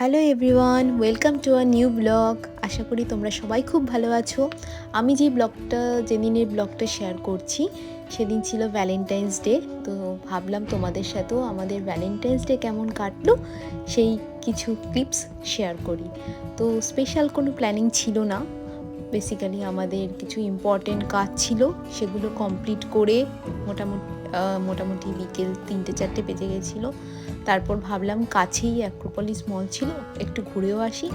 Hello everyone, welcome to a new blog. আশা করি তোমরা সবাই খুব ভালো আছো। আমি যেদিনের ব্লগটা শেয়ার করছি সেদিন ছিল ভ্যালেন্টাইন্স ডে। তো ভাবলাম তোমাদের সাথেও আমাদের ভ্যালেন্টাইন্স ডে কেমন কাটলো সেই কিছু ক্লিপস শেয়ার করি। তো স্পেশাল কোনো প্ল্যানিং ছিল না, বেসিক্যালি আমাদের কিছু ইম্পর্টেন্ট কাজ ছিল, সেগুলো কমপ্লিট করে মোটামুটি বিকেল 3-4 বেজে গেছিলো। তারপর ভাবলাম কাছেই অ্যাক্রোপলিস মল ছিল, একটু ঘুরেও আসি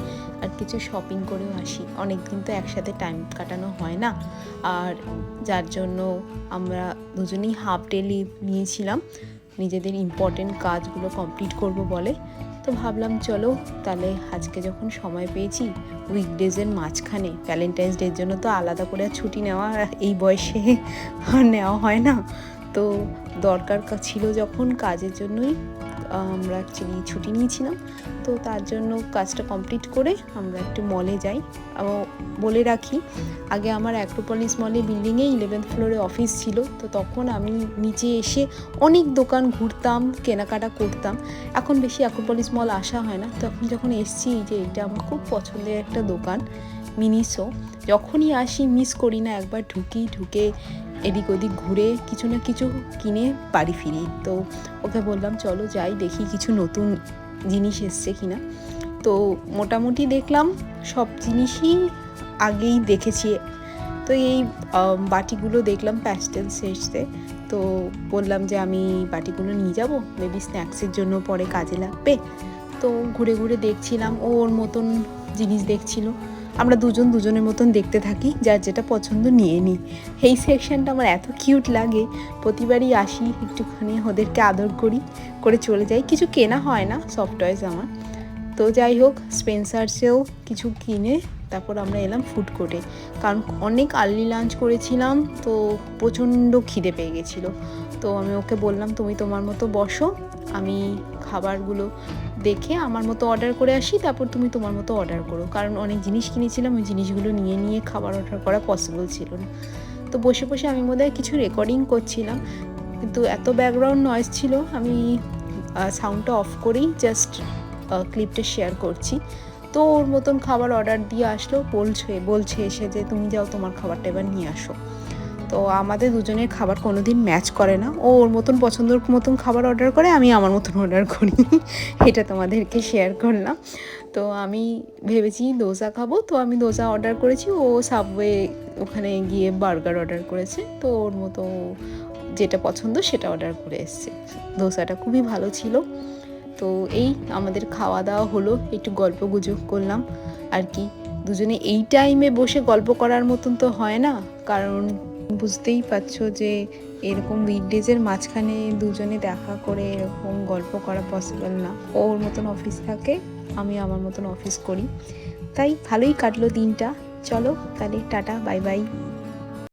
আর কিছু শপিং করেও আসি। অনেক দিন তো একসাথে টাইম কাটানো হয় না, আর যার জন্য আমরা দুজনেই হাফ ডে লিভ নিয়েছিলাম নিজেদের ইম্পর্টেন্ট কাজগুলো কমপ্লিট করব বলে। তো ভাবলাম চলো তাহলে আজকে যখন সময় পেয়েছি উইকডেজের মাঝখানে, ভ্যালেন্টাইন্স ডের জন্য তো আলাদা করে ছুটি নেওয়া এই বয়সে নেওয়া হয় না, তো দরকার ছিল যখন কাজের জন্যই আমরা অ্যাকচুয়ালি ছুটি নিয়েছিলাম। তো তার জন্য কাজটা কমপ্লিট করে আমরা একটু মলে যাই। বলে রাখি, আগে আমার অ্যাক্রোপলিস মলে বিল্ডিংয়ে 11th ফ্লোরে অফিস ছিল, তো তখন আমি নিচে এসে অনেক দোকান ঘুরতাম, কেনাকাটা করতাম। এখন বেশি অ্যাক্রোপলিস মল আসা হয় না। তখন যখন এসছি, যে এটা আমার খুব পছন্দের একটা দোকান মিনিসো, যখনই আসি মিস করি না, একবার ঢুকে এদিক ওদিক ঘুরে কিছু না কিছু কিনে বাড়ি ফিরি। তো ওকে বললাম চলো যাই, দেখি কিছু নতুন জিনিস এসছে কিনা। তো মোটামুটি দেখলাম সব জিনিসই আগেই দেখেছি। তো এই বাটিগুলো দেখলাম প্যাস্টেল সেটসে, তো বললাম যে আমি বাটিগুলো নিয়ে যাব, মেবি স্ন্যাক্সের জন্য পরে কাজে লাগবে। তো ঘুরে ঘুরে দেখছিলাম, ওর মতন জিনিস দেখছিল, আমরা দুজনের মতন দেখতে থাকি, যার যেটা পছন্দ নিয়ে নিই। এই সেকশনটা আমার এত কিউট লাগে, প্রতিবারই আসি একটুখানি ওদেরকে আদর করে চলে যাই। কিছু কেনা হয় না, সফট টয়েস আমার। তো যাই হোক, স্পেন্সার্সেও কিছু কিনে তারপর আমরা এলাম ফুড কোর্টে, কারণ অনেক আর্লি লাঞ্চ করেছিলাম, তো প্রচণ্ড খিদে পেয়ে গেছিলো। তো আমি ওকে বললাম তুমি তোমার মতো বসো, আমি খাবারগুলো দেখে আমার মতো অর্ডার করে আসি, তারপর তুমি তোমার মতো অর্ডার করো, কারণ অনেক জিনিস কিনেছিলাম, ওই জিনিসগুলো নিয়ে খাবার অর্ডার করা পসিবল ছিল না। তো বসে আমি বোধহয় কিছু রেকর্ডিং করছিলাম, কিন্তু এত ব্যাকগ্রাউন্ড নয়েজ ছিল, আমি সাউন্ডটা অফ করেই জাস্ট ক্লিপটা শেয়ার করছি। তো ওর মতন খাবার অর্ডার দিয়ে আসলো, বলছে এসে যে তুমি যাও, তোমার খাবারটা এবার নিয়ে আসো। তো আমাদের দুজনের খাবার কোনো দিন ম্যাচ করে না, ও ওর মতন পছন্দের মতন খাবার অর্ডার করে, আমি আমার মতন অর্ডার করি। এটা তোমাদেরকে শেয়ার করলাম। তো আমি ভেবেছি দোসা খাবো, তো আমি দোসা অর্ডার করেছি, ও সাবওয়ে ওখানে গিয়ে বার্গার অর্ডার করেছে। তো ওর মতো যেটা পছন্দ সেটা অর্ডার করে এসছে। দোসাটা খুবই ভালো ছিল। তো এই আমাদের খাওয়া দাওয়া হলো, একটু গল্প গুজব করলাম আর কি। দুজনে এই টাইমে বসে গল্প করার মতন তো হয় না, কারণ বুঝতেই পারছো যে এরকম উইকডেজের মাঝখানে দুজনে দেখা করে এরকম গল্প করা পসিবল না। ওর মতন অফিস থাকে, আমি আমার মতন অফিস করি, তাই ভালোই কাটলো দিনটা। চলো তাহলে টাটা, বাই বাই।